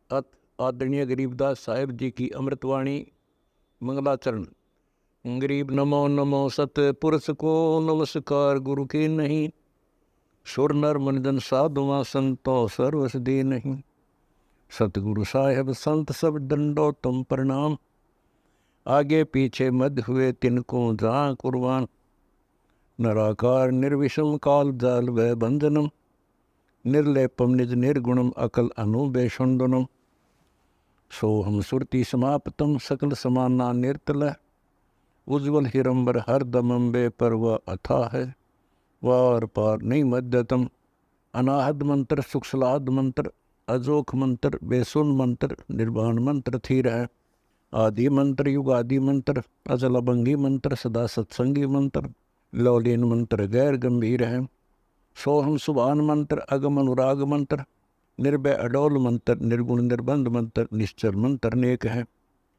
अत आदरणीय गरीबदास साहिब जी की अमृतवाणी मंगलाचरण। गरीब नमो नमो सतपुरुष को नमस्कार गुरु की नहीं, सुर नर मनजन साधुआ संतो सर्वस दे नहीं। सतगुरु साहेब संत सब दंडो तुम प्रणाम, आगे पीछे मध्य हुए तिनको जहाँ कुर्बान। नराकार निर्विषम काल जाल व बंधनम, निर्लेपम निज निर्गुणम अकल अनुबेशुंडनम। सोहम सुरति समाप्तम सकल समाना निर्तल, उज्ज्वल हिरंबर हर दमंबे पर वह अथा है। वार पार नहीं मध्यतम, अनाहद मंत्र सुखसलाद मंत्र, अजोख मंत्र बेसुन मंत्र, निर्वाण मंत्र थी है। आदि मंत्र युगादि मंत्र, अजल अभंगी मंत्र, सदा सत्संगी मंत्र, लौलीन मंत्र गैर गंभीर है। सोहम सुभान मंत्र, अगम अनुराग मंत्र, निर्भय अडोल मंत्र, निर्गुण निर्बंध मंत्र, निश्चर मंत्र नेक है।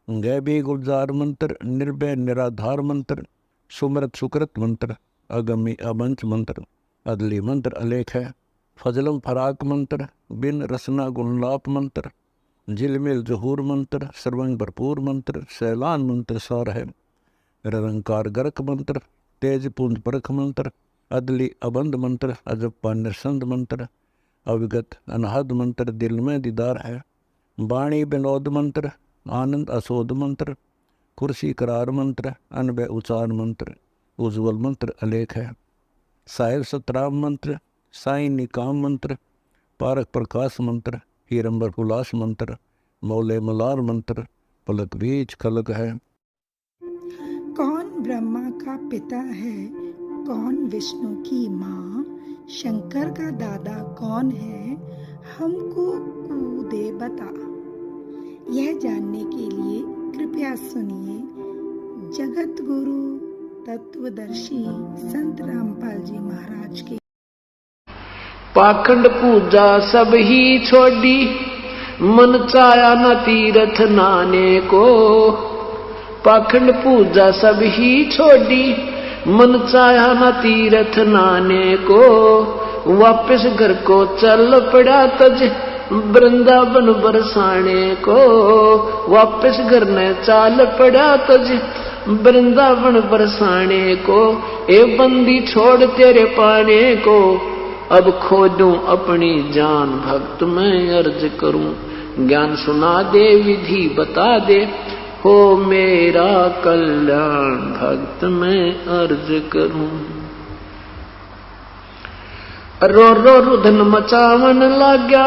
गैबी गुलजार मंत्र, निर्भय निराधार मंत्र, सुमृत सुकृत मंत्र, अगमी अबंच मंत्र, अदली मंत्र अलेख है। फजलम फराक मंत्र, बिन रसना गुणलाप मंत्र, झिलमिल जहूर मंत्र, सर्वंग भरपूर मंत्र, सैलान मंत्र सार है। निरंकार गर्क मंत्र, तेज पूंज परख मंत्र, अदली अबंध मंत्र, अजप्पा निरसंद मंत्र, अविगत अनहद मंत्र, दिल में दीदार है। वाणी विनोद मंत्र, आनंद असोद मंत्र, कुर्सी करार मंत्र, अनबय उचार मंत्र, उज्ज्वल मंत्र अलेख है। साहिब सतराम मंत्र, साई निकाम मंत्र, पारक प्रकाश मंत्र, हीरंबर उल्लास मंत्र, मौले मलार मंत्र, पलक बीच खलक है। कौन ब्रह्मा का पिता है, कौन विष्णु की माँ, शंकर का दादा कौन है, हमको कूदे बता। यह जानने के लिए कृपया सुनिए जगत गुरु तत्वदर्शी संत रामपाल जी महाराज के। पाखंड पूजा सब ही छोड़ी, मन चाया न तीर्थ नाने को। पाखंड पूजा सब ही छोड़ी, मन चाया न तीर्थ नाने को। वापस घर को चल पड़ा तज, वृंदावन बरसाने को। वापस घर ने चाल पड़ा तज, वृंदावन बरसाने को। ए बंदी छोड़ तेरे पाने को, अब खोजूं अपनी जान भक्त मैं अर्ज करूं। ज्ञान सुना दे विधि बता दे, हो मेरा कल्याण भक्त मैं अर्ज करूं। रो रो रुधन मचावन लाग्या,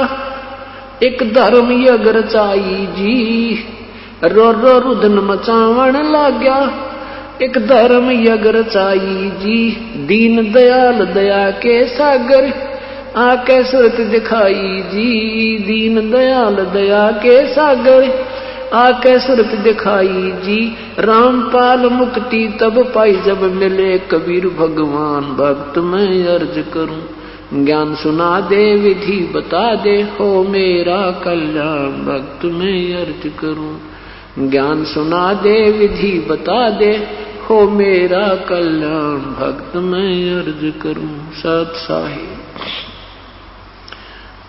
एक धर्म यज्ञ रचाई जी। रो रो रुधन मचावन लाग्या, एक धर्म यज्ञ रचाई जी। दीन दयाल दया के सागर, आके सूरत दिखाई जी। दीन दयाल दया के सागर, आके सूरत दिखाई जी। रामपाल मुक्ति तब पाई जब मिले कबीर भगवान भक्त मैं अर्ज करूं। ज्ञान सुना दे विधि बता दे, हो मेरा कल्याण भक्त मैं अर्ज करूं। ज्ञान सुना दे विधि बता दे, हो मेरा कल्याण भक्त मैं अर्ज करूं। सत साहिब।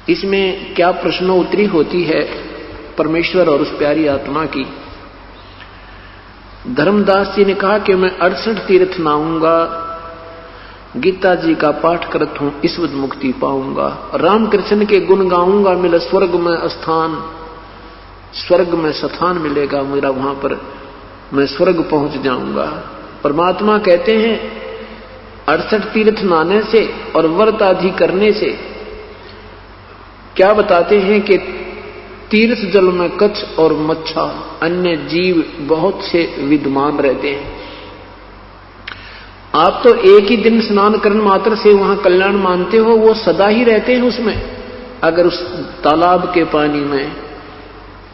इसमें क्या प्रश्नोत्तरी होती है परमेश्वर और उस प्यारी आत्मा की। धर्मदास जी ने कहा कि मैं 68 तीर्थ नाऊंगा, गीता जी का पाठ करत हूं, ईश्वर मुक्ति पाऊंगा। रामकृष्ण के गुण गाऊंगा, मिले स्वर्ग में स्थान, स्वर्ग में स्थान मिलेगा मेरा, वहां पर मैं स्वर्ग पहुंच जाऊंगा। परमात्मा कहते हैं 68 तीर्थ नाने से और व्रत आदि करने से क्या बताते हैं कि तीर्थ जल में कच्छ और मच्छा अन्य जीव बहुत से विद्यमान रहते हैं। आप तो एक ही दिन स्नान करने मात्र से वहां कल्याण मानते हो, वो सदा ही रहते हैं उसमें। अगर उस तालाब के पानी में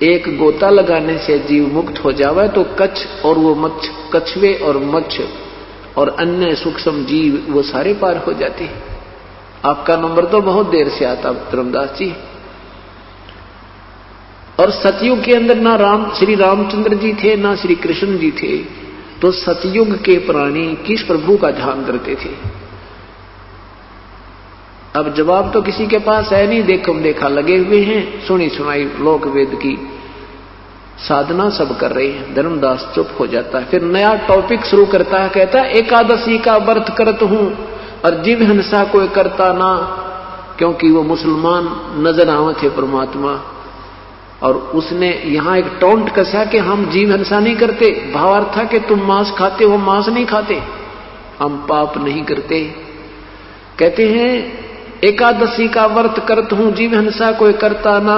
एक गोता लगाने से जीव मुक्त हो जावे तो कच्छ और वो मच्छ, कछुए और मच्छ और अन्य सूक्ष्म जीव वो सारे पार हो जाते हैं। आपका नंबर तो बहुत देर से आता धर्मदास जी। और सतयुग के अंदर ना श्री रामचंद्र जी थे ना श्री कृष्ण जी थे, तो सतयुग के प्राणी किस प्रभु का ध्यान करते थे। अब जवाब तो किसी के पास है नहीं, देखम देखा लगे हुए हैं, सुनी सुनाई लोक वेद की साधना सब कर रहे हैं। धर्मदास चुप हो जाता है, फिर नया टॉपिक शुरू करता है, कहता है एकादशी का व्रत करत हूं और जीव हिंसा कोई करता ना, क्योंकि वो मुसलमान नजर आवे थे परमात्मा। और उसने यहां एक टोंट कसा कि हम जीव हिंसा नहीं करते, भावार्थ था कि तुम मांस खाते हो, मांस नहीं खाते, हम पाप नहीं करते। कहते हैं एकादशी का व्रत करत हूं, जीव हिंसा कोई करता ना,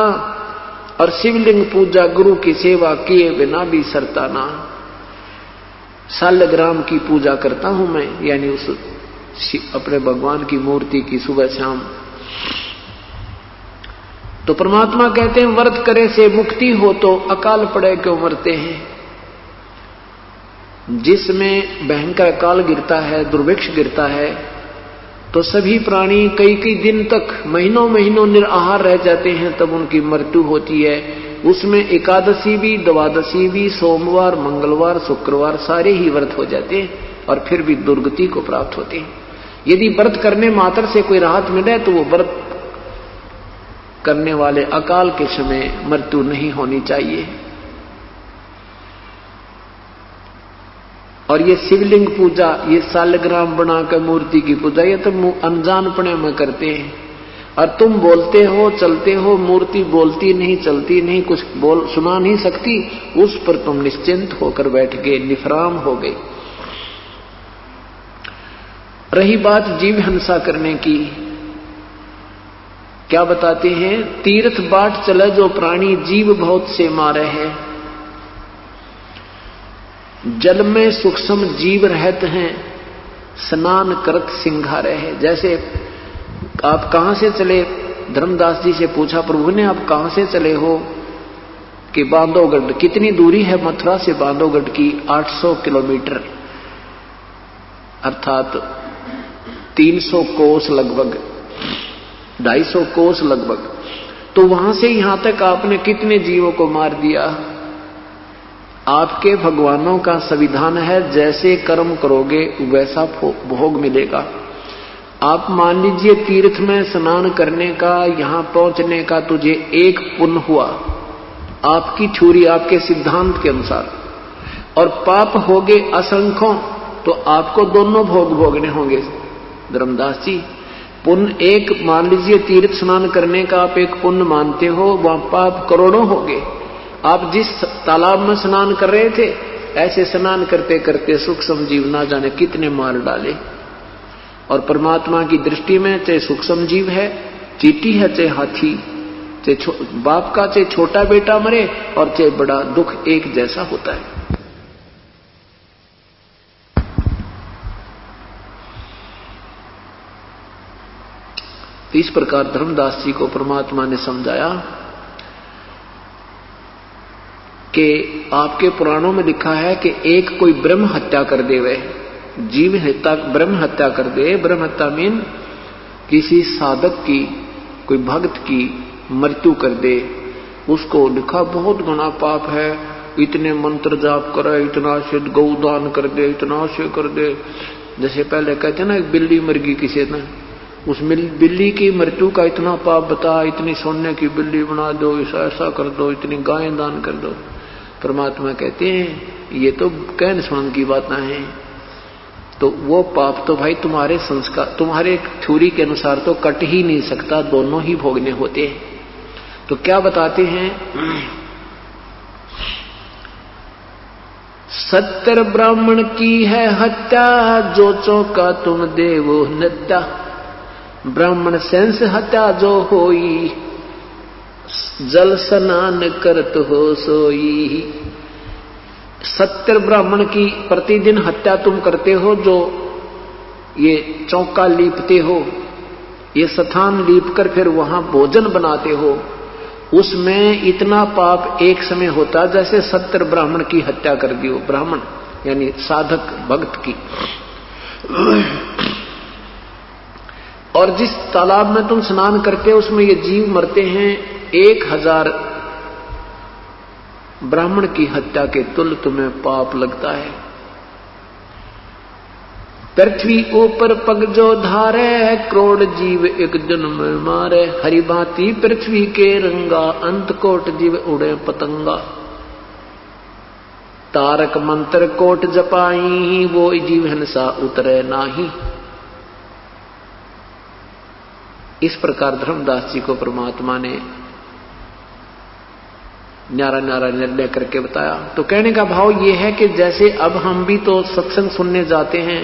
और शिवलिंग पूजा गुरु की सेवा किए बिना भी सरता ना। सालग्राम की पूजा करता हूं मैं, यानी उस अपने भगवान की मूर्ति की सुबह शाम। तो परमात्मा कहते हैं व्रत करे से मुक्ति हो तो अकाल पड़े क्यों मरते हैं। जिसमें भयंकर अकाल गिरता है, दुर्भिक्ष गिरता है, तो सभी प्राणी कई कई दिन तक, महीनों महीनों निराहार रह जाते हैं, तब उनकी मृत्यु होती है। उसमें एकादशी भी, द्वादशी भी, सोमवार, मंगलवार, शुक्रवार सारे ही व्रत हो जाते हैं और फिर भी दुर्गति को प्राप्त होते हैं। यदि व्रत करने मात्र से कोई राहत मिले तो वो व्रत करने वाले अकाल के समय मृत्यु नहीं होनी चाहिए। और ये शिवलिंग पूजा, ये सालग्राम बनाकर मूर्ति की पूजा, ये तो अनजानपने में करते हैं। और तुम बोलते हो, चलते हो, मूर्ति बोलती नहीं, चलती नहीं, कुछ बोल सुना नहीं सकती, उस पर तुम निश्चिंत होकर बैठ गए, निफराम हो गए। रही बात जीव हिंसा करने की, क्या बताते हैं, तीर्थ बाट चले जो प्राणी जीव बहुत से मारे हैं, जल में सूक्ष्म जीव रहते हैं, स्नान करत सिंघारे है। जैसे आप कहां से चले, धर्मदास जी से पूछा प्रभु ने आप कहां से चले हो, कि बांधवगढ़। कितनी दूरी है मथुरा से बांधवगढ़ की? 800 किलोमीटर, अर्थात 300 कोस लगभग, 250 कोस लगभग। तो वहां से यहां तक आपने कितने जीवों को मार दिया। आपके भगवानों का संविधान है, जैसे कर्म करोगे वैसा भोग मिलेगा। आप मान लीजिए तीर्थ में स्नान करने का, यहां पहुंचने का तुझे एक पुण्य हुआ, आपकी छुरी, आपके सिद्धांत के अनुसार, और पाप हो गए असंख्यों, तो आपको दोनों भोग भोगने होंगे। धर्मदास जी, पुण्य एक मान लीजिए, तीर्थ स्नान करने का आप एक पुण्य मानते हो, वहां पाप करोड़ों हो गए। आप जिस तालाब में स्नान कर रहे थे, ऐसे स्नान करते करते सूक्ष्म जीव ना जाने कितने मार डाले। और परमात्मा की दृष्टि में चाहे सूक्ष्म जीव है, चींटी है, चाहे हाथी, चाहे बाप का चाहे छोटा बेटा मरे, और चाहे बड़ा, दुख एक जैसा होता है। इस प्रकार धर्मदास जी को परमात्मा ने समझाया कि आपके पुराणों में लिखा है कि एक कोई ब्रह्म हत्या कर दे, वह जीव हत्या, ब्रह्म हत्या कर दे। ब्रह्म हत्या मीन किसी साधक की, कोई भक्त की मृत्यु कर दे, उसको लिखा बहुत घना पाप है। इतने मंत्र जाप करे, इतना से गौदान कर दे, इतना से कर दे। जैसे पहले कहते ना, एक बिल्ली मर गई किसी ने, उस बिल्ली की मृत्यु का इतना पाप बता, इतनी सोने की बिल्ली बना दो, ऐसा कर दो, इतनी गायें दान कर दो। परमात्मा कहते हैं ये तो कहन सुनन की बातें हैं, तो वो पाप तो भाई तुम्हारे संस्कार, तुम्हारे थ्योरी के अनुसार तो कट ही नहीं सकता, दोनों ही भोगने होते हैं। तो क्या बताते हैं, 70 ब्राह्मण की है हत्या, जो चौका तुम देवो नत्या। ब्राह्मण सेंस हत्या जो होई, जल स्नान करत हो सोई। 70 ब्राह्मण की प्रतिदिन हत्या तुम करते हो, जो ये चौका लीपते हो, ये स्थान लीप कर फिर वहां भोजन बनाते हो, उसमें इतना पाप एक समय होता जैसे 70 ब्राह्मण की हत्या कर दी हो। ब्राह्मण यानी साधक भक्त की। और जिस तालाब में तुम स्नान करते हो उसमें ये जीव मरते हैं, 1000 ब्राह्मण की हत्या के तुल्य तुम्हें पाप लगता है। पृथ्वी ऊपर पग जो धारे, करोड़ जीव एक जन्म मारे। हरि भांति पृथ्वी के रंगा, अंत कोट जीव उड़े पतंगा। तारक मंत्र कोट जपाई, वो जीव हिंसा उतरे नाही। इस प्रकार धर्मदास जी को परमात्मा ने न्यारा न्यारा निर्णय करके बताया। तो कहने का भाव ये है कि जैसे अब हम भी तो सत्संग सुनने जाते हैं,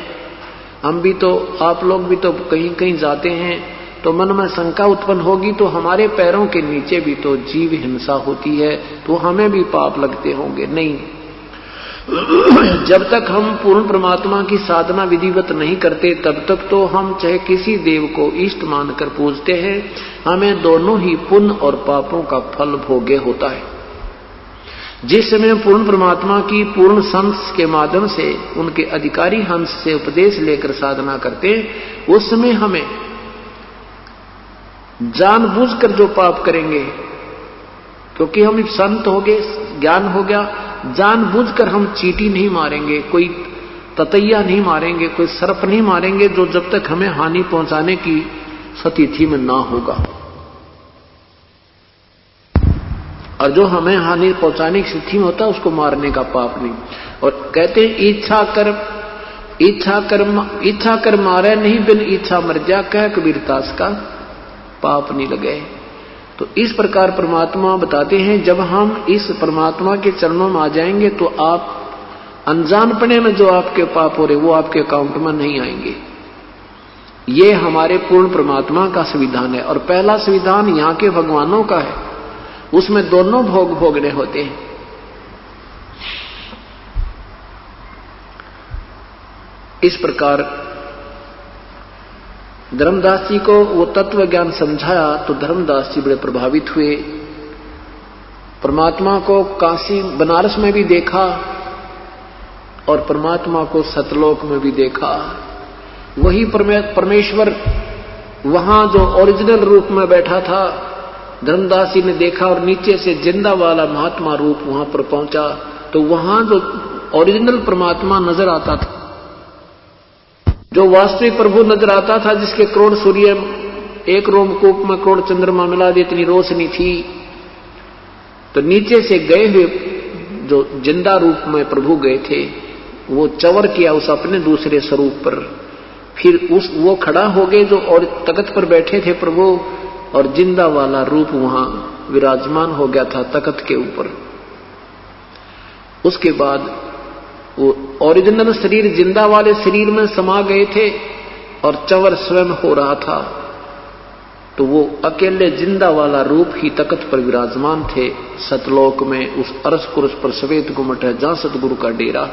हम भी तो, आप लोग भी तो कहीं कहीं जाते हैं, तो मन में शंका उत्पन्न होगी तो हमारे पैरों के नीचे भी तो जीव हिंसा होती है, तो हमें भी पाप लगते होंगे। नहीं, जब तक हम पूर्ण परमात्मा की साधना विधिवत नहीं करते तब तक तो हम चाहे किसी देव को इष्ट मानकर पूजते हैं, हमें दोनों ही पुण्य और पापों का फल भोगे होता है। जिस समय पूर्ण परमात्मा की पूर्ण संत के माध्यम से, उनके अधिकारी हंस से उपदेश लेकर साधना करते हैं, उस समय हमें जानबूझकर जो पाप करेंगे, क्योंकि हम संत हो गए, ज्ञान हो गया, जानबूझकर हम चींटी नहीं मारेंगे, कोई ततैया नहीं मारेंगे, कोई सर्प नहीं मारेंगे जो जब तक हमें हानि पहुंचाने की स्थिति में ना होगा। और जो हमें हानि पहुंचाने की स्थिति में होता है उसको मारने का पाप नहीं। और कहते हैं इच्छा कर मारे नहीं, बिन इच्छा मर जा, कह कबीरदास का पाप नहीं लगे। तो इस प्रकार परमात्मा बताते हैं, जब हम इस परमात्मा के चरणों में आ जाएंगे तो आप अनजानपने में जो आपके पाप हो रहे वो आपके अकाउंट में नहीं आएंगे। ये हमारे पूर्ण परमात्मा का संविधान है। और पहला संविधान यहाँ के भगवानों का है, उसमें दोनों भोग भोगने होते हैं। इस प्रकार धर्मदास जी को वो तत्व ज्ञान समझाया तो धर्मदास जी बड़े प्रभावित हुए। परमात्मा को काशी बनारस में भी देखा और परमात्मा को सतलोक में भी देखा। वही परमेश्वर वहां जो ओरिजिनल रूप में बैठा था, धर्मदास जी ने देखा और नीचे से जिंदा वाला महात्मा रूप वहां पर पहुंचा, तो वहां जो ओरिजिनल परमात्मा नजर आता था, जो वास्तविक प्रभु नजर आता था, जिसके करोड़ सूर्य एक रोमकूप में करोड़ चंद्रमा मिला दी इतनी रोशनी थी, तो नीचे से गए हुए जो जिंदा रूप में प्रभु गए थे, वो चवर किया उस अपने दूसरे स्वरूप पर। फिर वो खड़ा हो गए जो और तख्त पर बैठे थे प्रभु, और जिंदा वाला रूप वहां विराजमान हो गया था तख्त के ऊपर। उसके बाद वो ओरिजिनल शरीर जिंदा वाले शरीर में समा गए थे और चवर स्वयं हो रहा था, तो वो अकेले जिंदा वाला रूप ही तख्त पर विराजमान थे सतलोक में, उस अरस कुरस पर श्वेत गुम्मट है जहां सतगुरु का डेरा।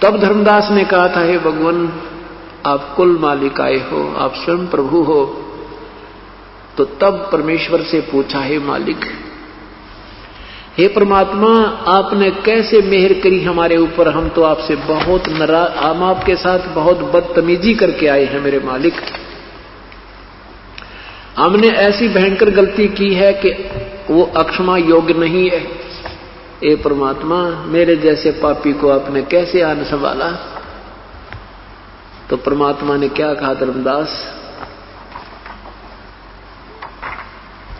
तब धर्मदास ने कहा था, हे भगवान आप कुल मालिक आए हो, आप स्वयं प्रभु हो। तो तब परमेश्वर से पूछा, हे मालिक, हे परमात्मा, आपने कैसे मेहर करी हमारे ऊपर, हम तो आपसे बहुत नाराज, हम आपके साथ बहुत बदतमीजी करके आए हैं मेरे मालिक। हमने ऐसी भयंकर गलती की है कि वो अक्षमा योग्य नहीं है। ए परमात्मा, मेरे जैसे पापी को आपने कैसे आन संभाला। तो परमात्मा ने क्या कहा, धर्मदास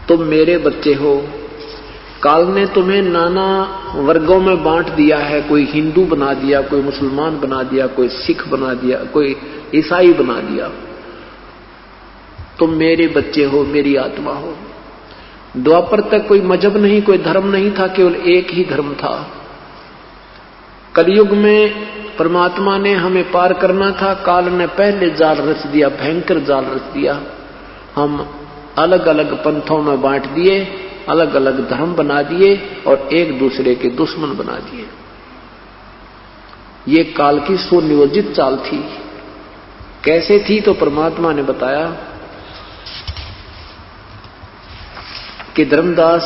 तुम मेरे बच्चे हो, काल ने तुम्हें नाना वर्गों में बांट दिया है, कोई हिंदू बना दिया, कोई मुसलमान बना दिया, कोई सिख बना दिया, कोई ईसाई बना दिया। तुम मेरे बच्चे हो, मेरी आत्मा हो। द्वापर तक कोई मजहब नहीं, कोई धर्म नहीं था, केवल एक ही धर्म था। कलयुग में परमात्मा ने हमें पार करना था, काल ने पहले जाल रच दिया, भयंकर जाल रच दिया। हम अलग अलग पंथों में बांट दिए, अलग अलग धर्म बना दिए और एक दूसरे के दुश्मन बना दिए। ये काल की सुनियोजित चाल थी। कैसे थी तो परमात्मा ने बताया कि धर्मदास,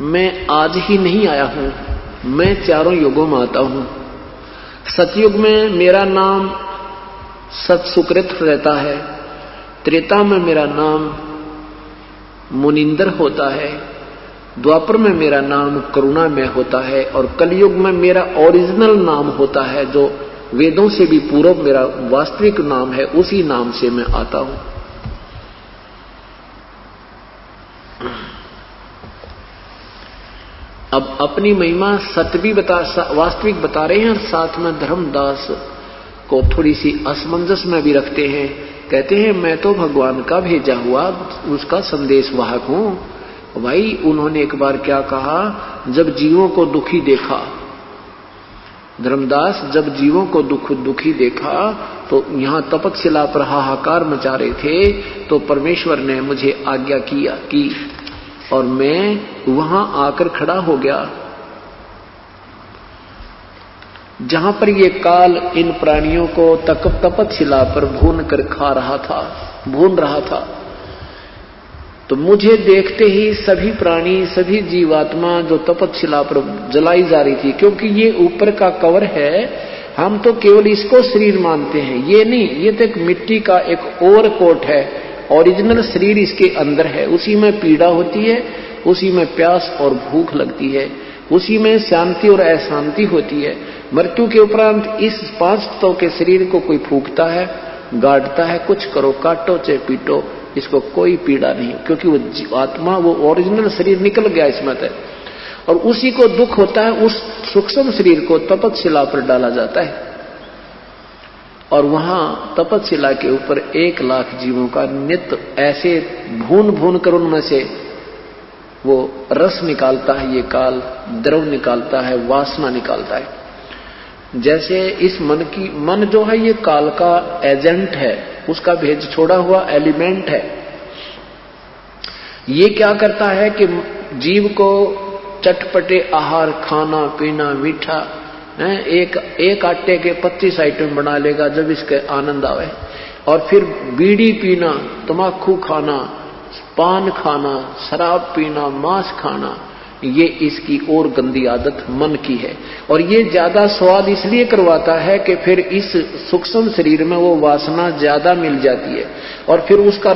मैं आज ही नहीं आया हूं, मैं चारों युगों में आता हूं। सतयुग में मेरा नाम सत सुकृत रहता है, त्रेता में मेरा नाम मुनिंदर होता है, द्वापर में मेरा नाम करुणा में होता है और कलयुग में मेरा ओरिजिनल नाम होता है, जो वेदों से भी पूर्व मेरा वास्तविक नाम है, उसी नाम से मैं आता हूं। अब अपनी महिमा सत्य भी वास्तविक बता रहे हैं और साथ में धर्मदास को थोड़ी सी असमंजस में भी रखते हैं। कहते हैं मैं तो भगवान का भेजा हुआ उसका संदेश वाहक हूं। भाई उन्होंने एक बार क्या कहा, जब जीवों को दुखी देखा, धर्मदास जब जीवों को दुखी देखा तो यहां तपतशिला पर हाहाकार मचा रहे थे, तो परमेश्वर ने मुझे आज्ञा की और मैं वहां आकर खड़ा हो गया जहां पर ये काल इन प्राणियों को तपतशिला पर भून कर भून रहा था। तो मुझे देखते ही सभी प्राणी, सभी जीवात्मा जो तपतशिला पर जलाई जा रही थी, क्योंकि ये ऊपर का कवर है, हम तो केवल इसको शरीर मानते हैं, ये नहीं, ये तो एक मिट्टी का एक और कोट है, ओरिजिनल शरीर इसके अंदर है। उसी में पीड़ा होती है, उसी में प्यास और भूख लगती है, उसी में शांति और अशांति होती है। मृत्यु के उपरांत इस 5 तत्वों के शरीर को कोई फूंकता है, गाड़ता है, कुछ करो, काटो चाहे पीटो, इसको कोई पीड़ा नहीं, क्योंकि वो आत्मा, वो ओरिजिनल शरीर निकल गया इसमें से। और उसी को दुख होता है, उस सूक्ष्म शरीर को तपतशिला पर डाला जाता है और वहां तपतशिला के ऊपर 1 लाख जीवों का नित्य ऐसे भून कर उनमें से वो रस निकालता है, ये काल द्रव निकालता है, वासना निकालता है। जैसे इस मन जो है ये काल का एजेंट है, उसका भेज छोड़ा हुआ एलिमेंट है। ये क्या करता है कि जीव को चटपटे आहार, खाना पीना, मीठा, एक आटे के 25 आइटम बना लेगा जब इसके आनंद आवे, और फिर बीड़ी पीना, तम्बाकू खाना, पान खाना, शराब पीना, मांस खाना, ये इसकी और गंदी आदत मन की है। और ये ज्यादा स्वाद इसलिए करवाता है कि फिर इस सूक्ष्म शरीर में वो वासना ज्यादा मिल जाती है और फिर उसका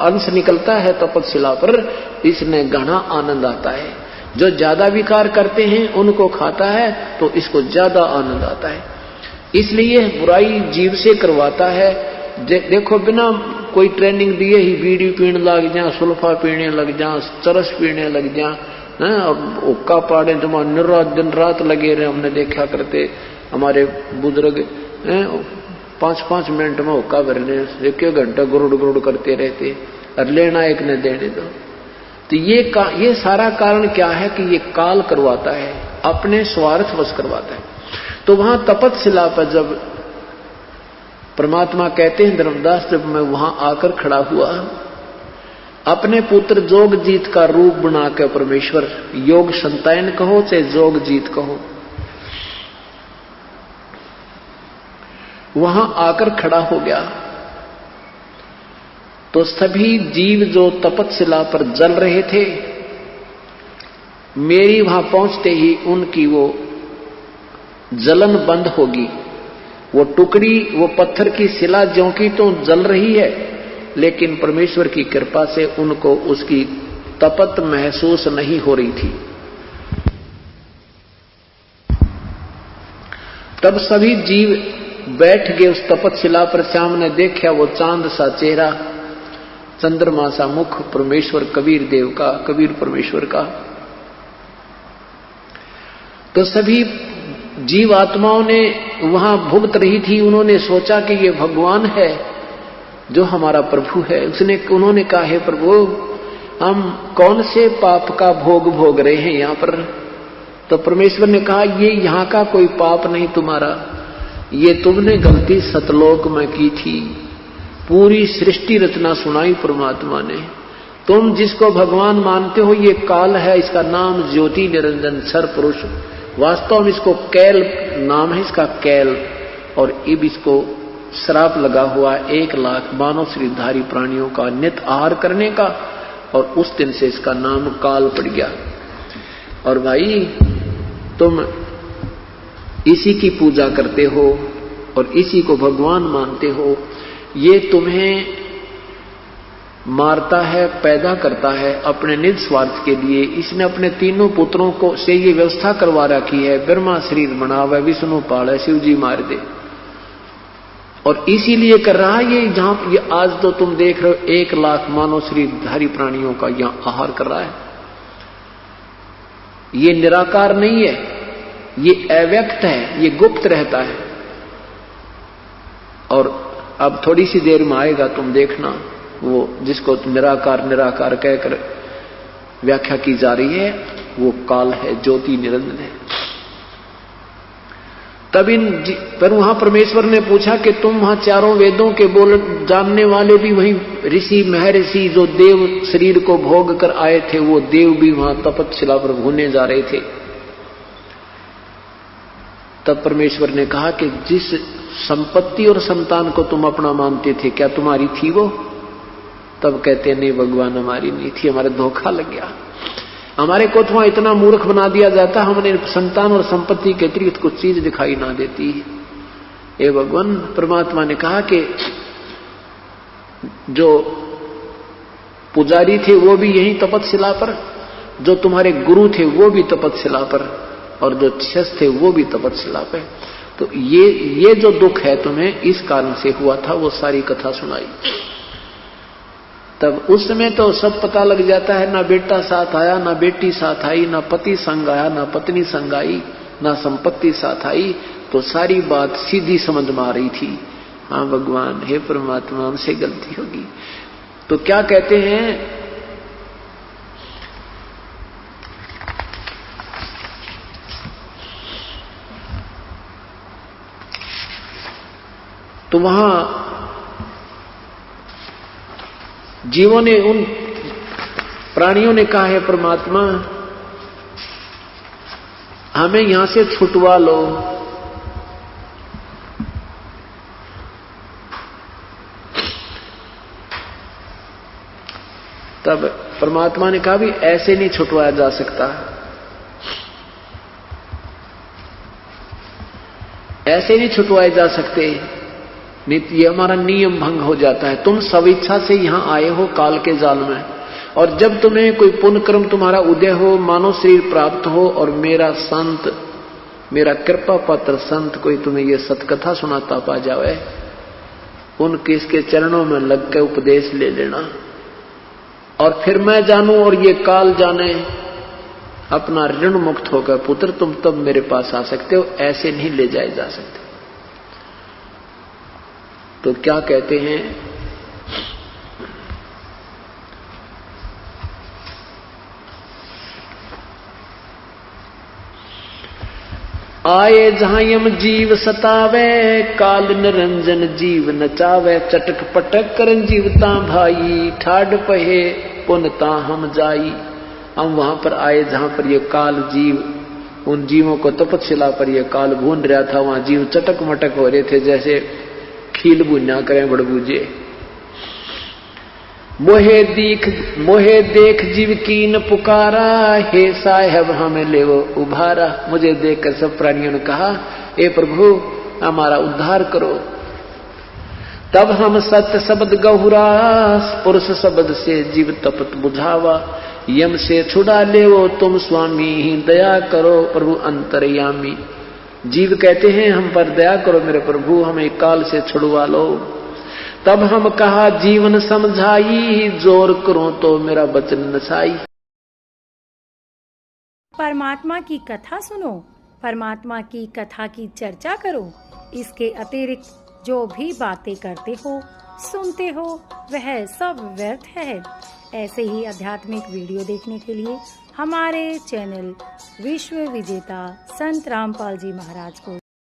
अंश निकलता है तपतशिला पर, इसमें घना आनंद आता है। जो ज्यादा विकार करते हैं उनको खाता है तो इसको ज्यादा आनंद आता है। इसलिए बुराई जीव से करवाता है। देखो बिना कोई ट्रेनिंग दिए ही बीड़ी पीने लग जा, सुल्फा पीने लग जा, चरस पीने लग जा, और हुक्का पाड़े जमा दिन रात लगे रहे। हमने देखा करते हमारे बुजुर्ग 5-5 मिनट में हुक्का भरने, 1 घंटा गुरुड़ करते रहते और लेना एक ने देने दो। तो ये सारा कारण क्या है कि ये काल करवाता है, अपने स्वार्थ वश करवाता है। तो वहां तपतशिला पर जब परमात्मा कहते हैं धर्मदास, जब मैं वहां आकर खड़ा हुआ, अपने पुत्र जोगजीत का रूप बना के परमेश्वर, योग संतायन कहो चाहे जोगजीत कहो, वहां आकर खड़ा हो गया। तो सभी जीव जो तपतशिला पर जल रहे थे, मेरी वहां पहुंचते ही उनकी वो जलन बंद होगी। वो टुकड़ी, वो पत्थर की शिला ज्यों की तो जल रही है, लेकिन परमेश्वर की कृपा से उनको उसकी तपत महसूस नहीं हो रही थी। तब सभी जीव बैठ गए उस तपतशिला पर। सामने देखा वो चांद सा चेहरा, चंद्रमा सा मुख परमेश्वर कबीर देव का, कबीर परमेश्वर का। तो सभी जीव आत्माओं ने वहां भुगत रही थी, उन्होंने सोचा कि ये भगवान है जो हमारा प्रभु है। उन्होंने कहा, हे प्रभु, हम कौन से पाप का भोग रहे हैं यहाँ पर? तो परमेश्वर ने कहा, ये यहाँ का कोई पाप नहीं तुम्हारा, ये तुमने गलती सतलोक में की थी। पूरी सृष्टि रचना सुनाई परमात्मा ने। तुम जिसको भगवान मानते हो ये काल है, इसका नाम ज्योति निरंजन सर पुरुष, वास्तव में इसको कैल नाम है, इसका कैल। और अब इसको श्राप लगा हुआ 1 लाख मानव शरीरधारी प्राणियों का नित्य आहार करने का, और उस दिन से इसका नाम काल पड़ गया। और भाई तुम इसी की पूजा करते हो और इसी को भगवान मानते हो, ये तुम्हें मारता है, पैदा करता है अपने निज स्वार्थ के लिए। इसने अपने तीनों पुत्रों को से ये व्यवस्था करवा रखी है, ब्रह्मा शरीर बनावे, विष्णु पाले, शिव जी मार दे। और इसीलिए कर रहा है ये, जहां ये आज तो तुम देख रहे हो 1 लाख मानव शरीरधारी प्राणियों का यहां आहार कर रहा है। ये निराकार नहीं है, ये अव्यक्त है, ये गुप्त रहता है। और अब थोड़ी सी देर में आएगा, तुम देखना, वो जिसको निराकार निराकार कहकर व्याख्या की जा रही है, वो काल है, ज्योति निरंजन है। तब पर वहां परमेश्वर ने पूछा कि तुम वहां चारों वेदों के बोल जानने वाले भी वहीं ऋषि महर्षि जो देव शरीर को भोग कर आए थे, वो देव भी वहां तपस्या पर भूने जा रहे थे। तब परमेश्वर ने कहा कि जिस संपत्ति और संतान को तुम अपना मानते थे, क्या तुम्हारी थी वो? तब कहते नहीं भगवान, हमारी नहीं थी, हमारे धोखा लग गया। हमारे को तो इतना मूर्ख बना दिया जाता, हमने संतान और संपत्ति के अतिरिक्त कुछ चीज दिखाई ना देती। ये भगवान परमात्मा ने कहा कि जो पुजारी थे वो भी यही तपस्या पर, जो तुम्हारे गुरु थे वो भी तपस्या पर, और जो शिष्य थे वो भी तपस्या पे। तो ये जो दुख है तुम्हें इस कारण से हुआ था, वो सारी कथा सुनाई। तब उस समय तो सब पता लग जाता है, ना बेटा साथ आया, ना बेटी साथ आई, ना पति संग आया, ना पत्नी संग आई, ना संपत्ति साथ आई। तो सारी बात सीधी समझ में आ रही थी। हाँ भगवान, हे परमात्मा, हमसे गलती होगी। तो क्या कहते हैं, तो वहां जीवों ने, उन प्राणियों ने कहा है परमात्मा हमें यहां से छुटवा लो। तब परमात्मा ने कहा भी ऐसे नहीं छुटवाया जा सकता, ऐसे नहीं छुटवाए जा सकते, ये हमारा नियम भंग हो जाता है। तुम स्वेच्छा से यहां आए हो काल के जाल में, और जब तुम्हें कोई पुण्य कर्म तुम्हारा उदय हो, मानव शरीर प्राप्त हो, और मेरा संत, मेरा कृपा पात्र संत कोई तुम्हें ये सतकथा सुनाता पा जावे, उनके इसके चरणों में लग के उपदेश ले लेना, और फिर मैं जानूं और ये काल जाने, अपना ऋण मुक्त होकर पुत्र तुम तब मेरे पास आ सकते हो, ऐसे नहीं ले जाए जा सकते। तो क्या कहते हैं, आए जहां यम जीव सतावे, काल निरंजन जीव नचावे, चटक पटक करन जीवता भाई, ठाड पहे पुनता हम जाई। हम वहां पर आए जहां पर ये काल जीव, उन जीवों को तपस्या पर ये काल भून रहा था, वहां जीव चटक मटक हो रहे थे, जैसे खील बुन्ना करें बड़बूजे। मोहे देख जीव कीन पुकारा, हे साहेब हमें ले वो उभारा। मुझे देखकर सब प्राणियों ने कहा, ए प्रभु हमारा उद्धार करो। तब हम सत्य शब्द गहुरा, पुरुष शब्द से जीव तपत बुझावा, यम से छुड़ा ले वो तुम स्वामी, दया करो प्रभु अंतर्यामी। जीव कहते हैं हम पर दया करो मेरे प्रभु, हमें काल से छुड़वा लो। तब हम कहा जीवन समझाई, जोर करो तो मेरा वचन नसाई। परमात्मा की कथा सुनो, परमात्मा की कथा की चर्चा करो। इसके अतिरिक्त जो भी बातें करते हो, सुनते हो, वह सब व्यर्थ है। ऐसे ही आध्यात्मिक वीडियो देखने के लिए हमारे चैनल विश्व विजेता संत रामपाल जी महाराज को